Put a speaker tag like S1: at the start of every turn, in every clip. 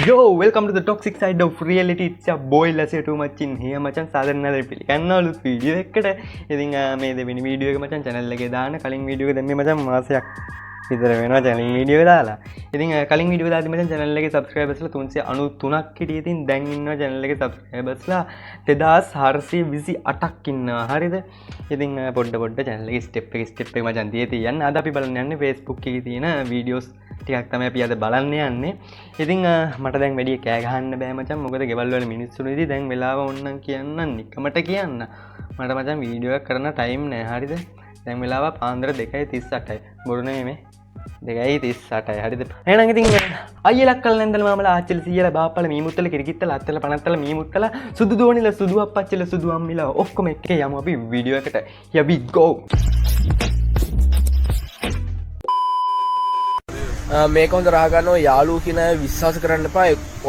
S1: Yo, welcome to the toxic side of reality. It's a boy less too much in here මචන් සාධාරණ දෙපිලි කන්නවලුත් video එකකට. ඉතින් මේ දෙවෙනි වීඩියෝ එක මචන් channel එකේ දාන්න කලින් වීඩියෝ එක දැම්මේ මචන් මාසයක් විතර වෙනවා channel වීඩියෝ එක දාලා. ඉතින් කලින් වීඩියෝ එක දාද්දි මචන් channel එකේ subscribers ලා 393ක් හිටියේ. ඉතින් දැන් ඉන්නවා channel එකේ subscribers ලා 2428ක් ඉන්නවා. හරිද? ඉතින් පොඩ channel එකේ step එක මචන් තියන්න. අද අපි බලන්න යන්නේ Facebook එකේ තියෙන videos ටිකක් තමයි අපි අද බලන්න යන්නේ. ඉතින් මට දැන් වැඩි කෑ ගහන්න බෑ මචං. මොකද ගෙවල් වල මිනිස්සුනේ ඉතින් දැන් වෙලාව ඕන්නම් කියන්න නිකමට කියන්න. මට මචං වීඩියෝ එකක් කරන්න ටයිම් නෑ. හරිද? දැන් වෙලාව පාන්දර 2:38යි. බොරු නෙමෙයි 2:38යි. හරිද? එහෙනම් ඉතින් අයියලක් කල් නැන්දල මාමලා ආච්චිල සීයලා බාප්පලා මීමුත්තල කිරිකිත්තල අත්තල පනත්තල මීමුත්තල සුදු දෝනිල සුදු අප්පච්චිල සුදු අම්මිලා ඔක්කොම එක්කේ යමු අපි වීඩියෝ එකට. Here we go.
S2: මේක හොඳ රහගන්නව යාළුවෝ කියන අය විශ්වාස කරන්න එපා.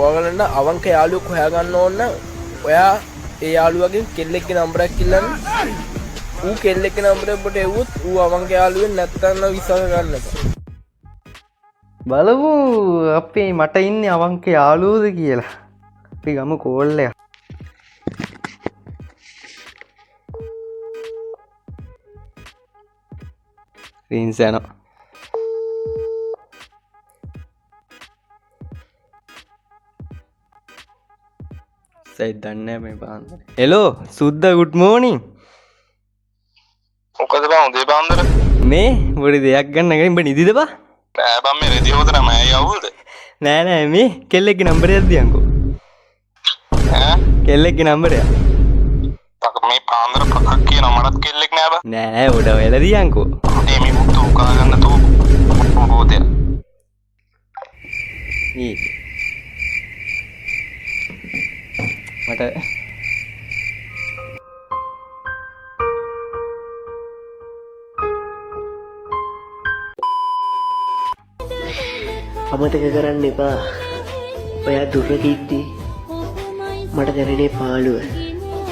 S2: ඔයාලන්ට අවංක යාළුවෙක් හොයාගන්න ඕන නම් ඔයා ඒ යාළුවගෙන් කෙල්ලෙක්ගේ නම්බරයක් ඉල්ලන්න. ඌ කෙල්ලෙක්ගේ නම්බරයක් ඔබට එව්වොත් ඌ අවංක යාළුවෙක් නැත්තම් විශ්වාස කරන්න එපා.
S1: බලමු අපේ මට ඉන්නේ අවංක යාළුවෝද කියලා. අපි ගමු කෝල් එක. රින්ස් යනවා. සයිඩ් දන්නේ මේ පාන්දර. හෙලෝ සුද්දා good morning.
S3: මොකද බං උදේ පාන්දර?
S1: මේ පොඩි දෙයක් ගන්න ගිහින් උඹ නිදිද බා?
S3: නෑ බං මේ රෙදි හොදන මම යවුල්ද?
S1: නෑ මේ කෙල්ලෙක්ගේ නම්බරයක් දියන්කෝ.
S3: ඈ
S1: කෙල්ලෙක්ගේ නම්බරයක්.
S3: තක මේ පාන්දර පතක් කියන මටත් කෙල්ලෙක් නෑ බං.
S1: නෑ උඩ වෙලා දියන්කෝ.
S3: මේ මුතු උකා ගන්න තෝ බෝතේ.
S1: මට
S4: අමතක කරන්න එපා. ඔයා දුර කිද්දි මට දැනෙනේ පාළුව.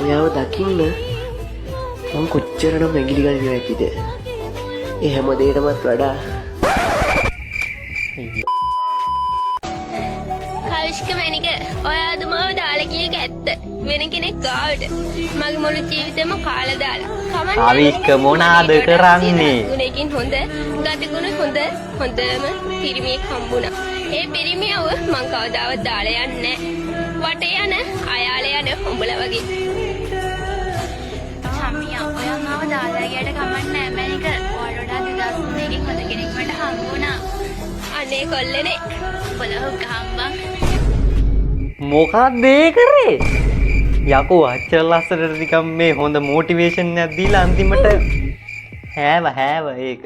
S4: ඔයාව දකින්න මං කොච්චරනම් ඇඟිලි ගන්න ඇතිද? ඒ හැම දෙයකටමත් වඩා
S5: කවිෂ්ක මැනික ඔයාද මාව දාලා ගියක ඇත්ත. වෙන කෙනෙක් ගාවට මගේ මුළු ජීවිතේම කාලා දාලා.
S1: කවිෂ්ක මොනාද කරන්නේ?
S5: ගුණකින් හොඳ, ගතිගුණ හොඳ, හොඳම පිරිමියෙක් හම්බුණා. ඒ පිරිමියව මං කවදාවත් දාලා යන්නේ නැහැ. වටේ යන, අයාලේ යන උඹලා වගේ.
S6: සමියා ඔයා මාව දාලා ගියට කමක් නැහැ මැනික. ඔයාලට 2003 කින් හොඳ කෙනෙක් මට හම්බුණා.
S5: අනේ කොල්ලනේ.
S6: උඹලා ගහම්බන්.
S1: මොකක්ද ඒ කරේ? යකෝ අච්චර ලස්සනට නිකන් මේ හොඳ මොටිවේෂන් එකක් දීලා අන්තිමට හැව ඒක.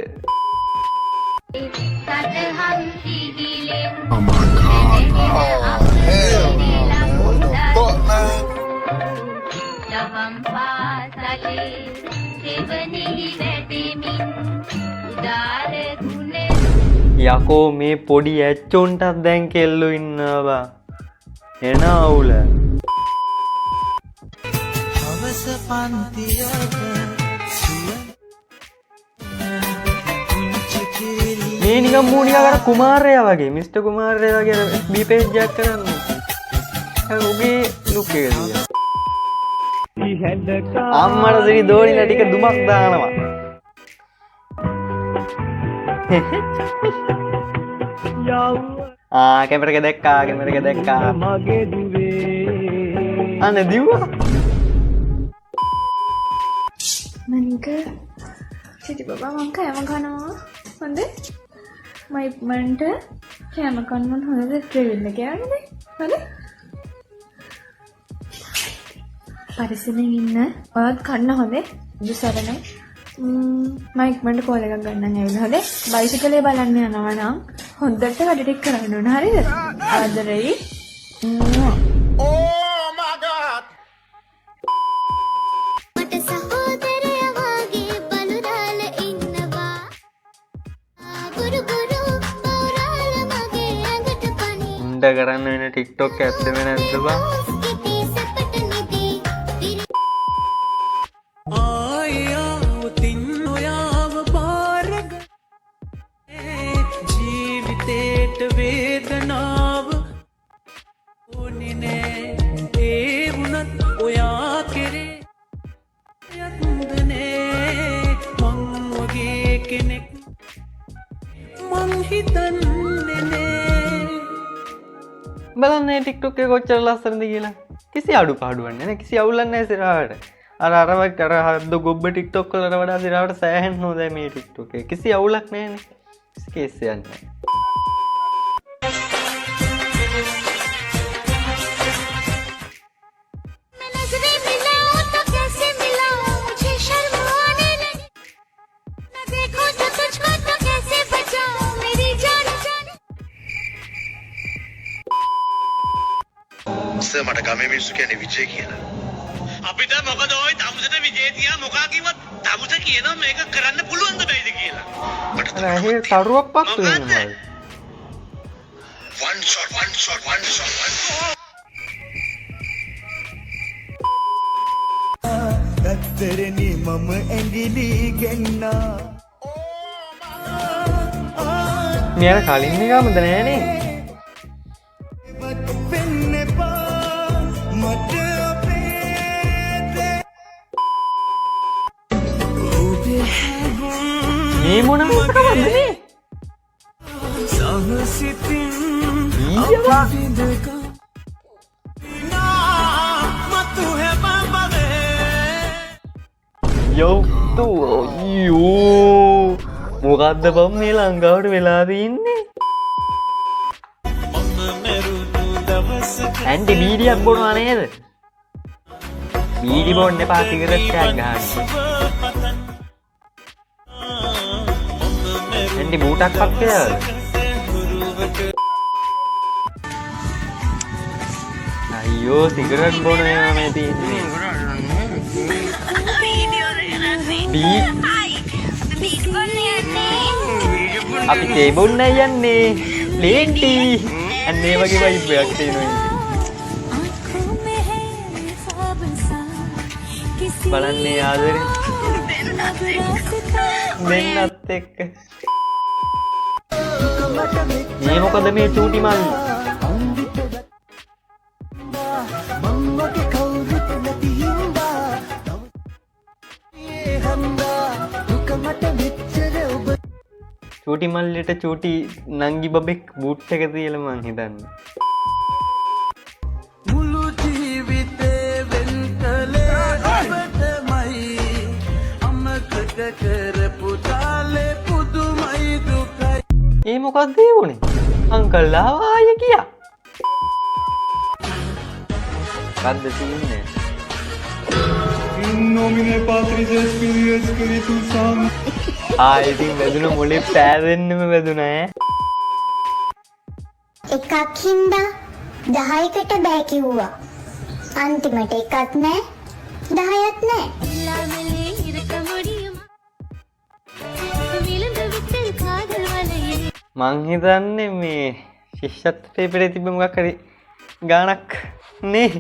S1: යකෝ මේ පොඩි ඇච්චොන්ටත් දැන් කෙල්ලෝ ඉන්නවා. එන අවුල. මේ නිකන් මූ නිකන් අර කුමාරයා වගේ මිස්ටර් කුමාරයා වගේ අර FB page එකක් කරන්නේ. ඔහුගේ ලුක් එක දිහා. අම්මට සිරි දෝනිලා ටික දුමක් දානවා. කැමරක දැක්කා අන්න දිව්වා.
S7: මනික සිටි බබා මං කෑම කනවා. හොඳ මයිමන්ට කෑම කන්නත් හොඳද? ට්‍රේවිල්ල කියන්නේ හොඳ පරිස්සමෙන් ඉන්න. ඔයත් කන්න හොඳේ. දුසරණයි මයික්මන්ට කෝල් එකක් ගන්න ඇවිල්ලා හොඳේ. බයිසිකලේ බලන්න යනවා නම් හොඳට වැඩ ටික කරන්න ඕන. හරිද? ආදරෙයි.
S1: උණ්ඩ කරන්න වෙන TikTok ඇත්තම නැද්ද බං?
S8: ජීවිතේට වේදනාව
S1: බලන්න ටික්ටොක් එක කොච්චර ලස්සනද කියලා. කිසි අඩුපාඩුවක් නැහැ. කිසි අවුලක් නැහැ සිරාවට. අරවත් අර හද්ද ගොබ්බ ටික්ටොක් වලට වඩා සිරාවට සෑහෙන්න හොඳයි මේ ටික්ටොක් එක. කිසි අවුලක් නැහැනේ. කිසි කේස් එකක් නැහැ.
S8: මට ගමේ මිනිස්සු කියන්නේ විජය කියලා. අපිට මොකද ඔය තමුසට විජය තියා මොකා කිව්වත් තමුස කියනවා මේක කරන්න පුළුවන්ද බැයිද කියලා.
S1: අර ඇහි තරුවක් පත්තු වෙනවා.
S8: one shot.
S9: ඇත්තරනි මම ඇඟිලි ගෙන්නා.
S1: මෙයාලා කලින් එකමද නෑනේ. මේ මොන මොකක්ද මේ? යොක්තු යෝ මොකක්ද බම් මේ ලංකාවට වෙලා තින්නේ? ඇන්ටි බීඩියක් බොනවා නේද? බීඩි බොන්න එපා සිගරට් එකක් ගන්න. ඇන්ටි බූටක් පත් කියලා. අයියෝ සිගරට් බොන ඒවා මේ තියෙන්නේ. අපි තේ බොන්න යන්නේ. ප්ලේන්ටි. අන්න ඒ වගේ වයිබ් එකක් තියෙනවා. බලන්නේ ආදරේ. දෙන්නත් එක්ක. මේ මොකද මේ චූටි මල්? චූටි මල්ලට චූටි නංගි බබෙක් බූට් එක තියලා මං හිතන්නේ.
S9: මුළු ජීවිතේ වෙන් කළේ ඔබටමයි. අමතක කරපු තාලේ පුදුමයි දුකයි.
S1: ඒ මොකක්ද ඒ වුනේ? අංකල් ආවා ආයේ ගියා. කද්ද තියන්නේ?
S9: Nomine Patris et Filii et Spiritus Sanctus.
S1: ඉතින් වැදුන මොලේ පෑවෙන්නම වැදුනා ඈ.
S10: එකක් හින්දා 10කට බෑ කිව්වා. අන්තිමට එකක් නෑ 10ක් නෑ.
S1: මං හිතන්නේ මේ ශිෂ්‍යත්ව පේපරේ තිබ්බ මොකක් හරි ගානක් නේ.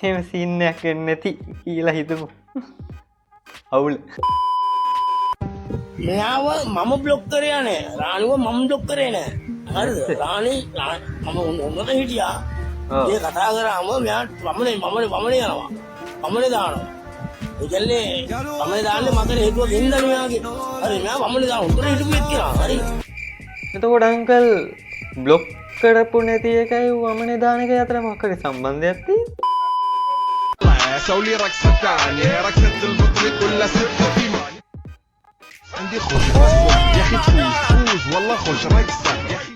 S1: එහෙම සීන් එකක් වෙන්නේ නැති කියලා හිතමු. අවුල.
S2: මෙයාව මම බ්ලොක් කරේ නෑ. රාණිව මම බ්ලොක් කරේ නෑ. හරිද? රාණි මම උඹට හිටියා. මේ කතා කරාම මෙයා වමනේ යනවා. වමනේ දානවා. ඒ කියන්නේ වමනේ දාන්නේ මගේ හේතුව ගෙන්දා මෙයාගේ. හරි මෙයා වමනේ දාන උඩට හිටුවෙත් කියලා. හරි.
S1: එතකොට අංකල් බ්ලොක් කරපු නැති එකයි වමනේ දාන එක අතර මොකක් හරි සම්බන්ධයක් තියෙන්නේ?
S9: سولي رقصة تانية رقصة المطرب كل ستة في ماني عندي خوش رقصة يا أخي تفوز والله خوش رقصة يا أخي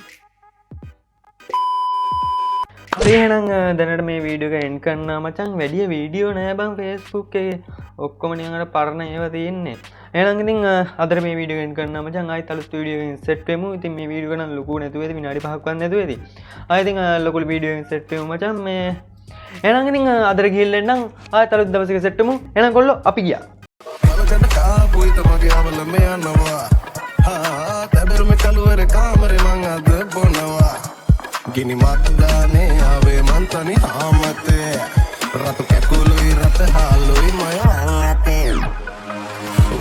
S1: එහෙනම් දැනට මේ වීඩියෝ එක එන්ඩ් කරනවා මචං. වැඩි වීඩියෝ නෑ බං Facebook එකේ. ඔක්කොම නිකන් අර පරණ ඒවා තියෙන්නේ. එහෙනම් ඉතින් අද මේ වීඩියෝ එක එන්ඩ් කරනවා මචං. ආයෙත් අලුත් වීඩියෝ එකකින් සෙට් වෙමු. ඉතින් මේ වීඩියෝ එක නම් ලොකු නැතුව ඇති. විනාඩි 5ක් වත් නැතුව ඇති. ආයෙත් ඉතින් ලොකු වීඩියෝ එකකින් සෙට් වෙමු මචං. මේ එහෙනම් ඉතින් අදට ගිහින් එන්නම්. ආයෙත් අලුත් දවසක සෙට් වෙමු. එහෙනම් කොල්ලෝ අපි ගියා.
S9: Gini matdane ave mantani hamate ratu kekului rat halui mayate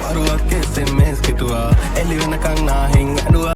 S9: waruak SMS kitwa eli venakan nahin adua